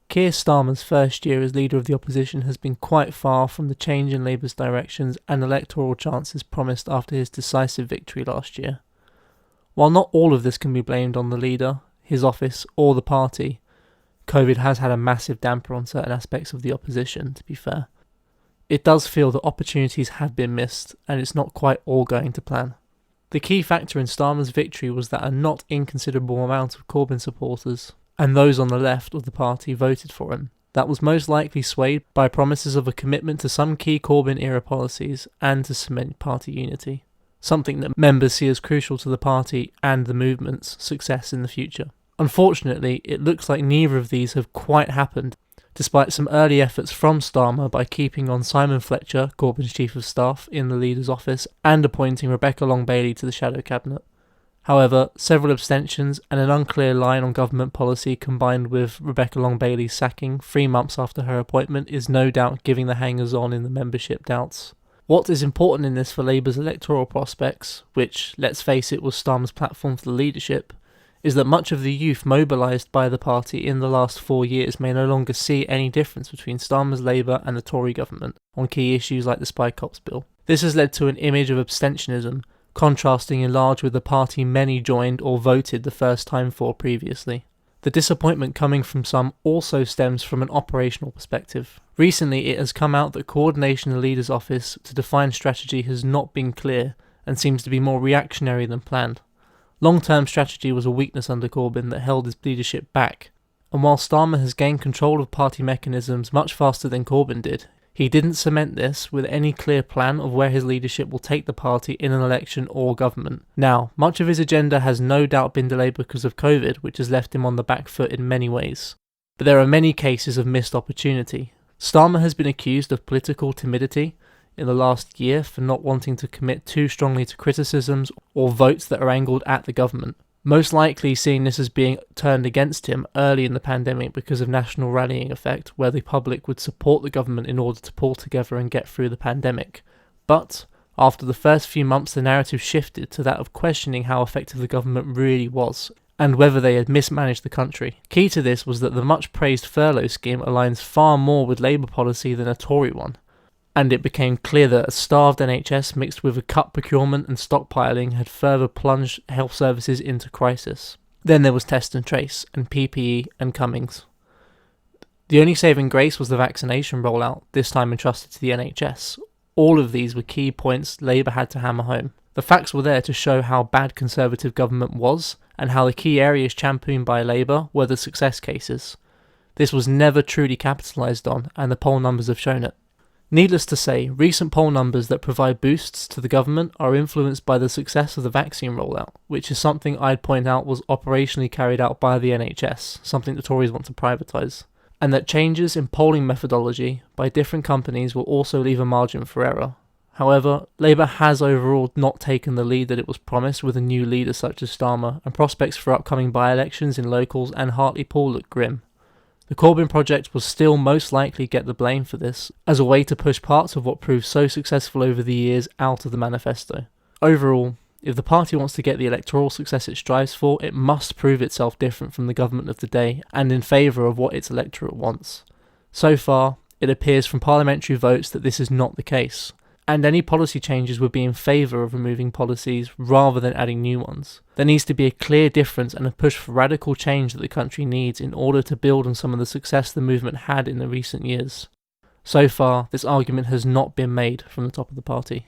Keir Starmer's first year as leader of the opposition has been quite far from the change in Labour's directions and electoral chances promised after his decisive victory last year. While not all of this can be blamed on the leader, his office, or the party, COVID has had a massive damper on certain aspects of the opposition, to be fair. It does feel that opportunities have been missed, and it's not quite all going to plan. The key factor in Starmer's victory was that a not inconsiderable amount of Corbyn supporters, and those on the left of the party, voted for him. That was most likely swayed by promises of a commitment to some key Corbyn-era policies and to cement party unity, something that members see as crucial to the party and the movement's success in the future. Unfortunately, it looks like neither of these have quite happened, despite some early efforts from Starmer by keeping on Simon Fletcher, Corbyn's chief of staff, in the leader's office and appointing Rebecca Long-Bailey to the shadow cabinet. However, several abstentions and an unclear line on government policy combined with Rebecca Long-Bailey's sacking 3 months after her appointment is no doubt giving the hangers-on in the membership doubts. What is important in this for Labour's electoral prospects, which, let's face it, was Starmer's platform for the leadership, is that much of the youth mobilised by the party in the last 4 years may no longer see any difference between Starmer's Labour and the Tory government on key issues like the Spy Cops bill. This has led to an image of abstentionism, contrasting in large with the party many joined or voted the first time for previously. The disappointment coming from some also stems from an operational perspective. Recently it has come out that coordination in the leader's office to define strategy has not been clear and seems to be more reactionary than planned. Long-term strategy was a weakness under Corbyn that held his leadership back, and while Starmer has gained control of party mechanisms much faster than Corbyn did, he didn't cement this with any clear plan of where his leadership will take the party in an election or government. Now, much of his agenda has no doubt been delayed because of COVID, which has left him on the back foot in many ways. But there are many cases of missed opportunity. Starmer has been accused of political timidity in the last year for not wanting to commit too strongly to criticisms or votes that are angled at the government, most likely seeing this as being turned against him early in the pandemic because of national rallying effect, where the public would support the government in order to pull together and get through the pandemic. But after the first few months, the narrative shifted to that of questioning how effective the government really was and whether they had mismanaged the country. Key to this was that the much praised furlough scheme aligns far more with Labour policy than a Tory one, and it became clear that a starved NHS mixed with a cut procurement and stockpiling had further plunged health services into crisis. Then there was test and trace, and PPE and Cummings. The only saving grace was the vaccination rollout, this time entrusted to the NHS. All of these were key points Labour had to hammer home. The facts were there to show how bad Conservative government was, and how the key areas championed by Labour were the success cases. This was never truly capitalised on, and the poll numbers have shown it. Needless to say, recent poll numbers that provide boosts to the government are influenced by the success of the vaccine rollout, which is something I'd point out was operationally carried out by the NHS, something the Tories want to privatise, and that changes in polling methodology by different companies will also leave a margin for error. However, Labour has overall not taken the lead that it was promised with a new leader such as Starmer, and prospects for upcoming by-elections in locals and Hartlepool look grim. The Corbyn project will still most likely get the blame for this, as a way to push parts of what proved so successful over the years out of the manifesto. Overall, if the party wants to get the electoral success it strives for, it must prove itself different from the government of the day and in favour of what its electorate wants. So far, it appears from parliamentary votes that this is not the case, and any policy changes would be in favour of removing policies rather than adding new ones. There needs to be a clear difference and a push for radical change that the country needs in order to build on some of the success the movement had in the recent years. So far, this argument has not been made from the top of the party.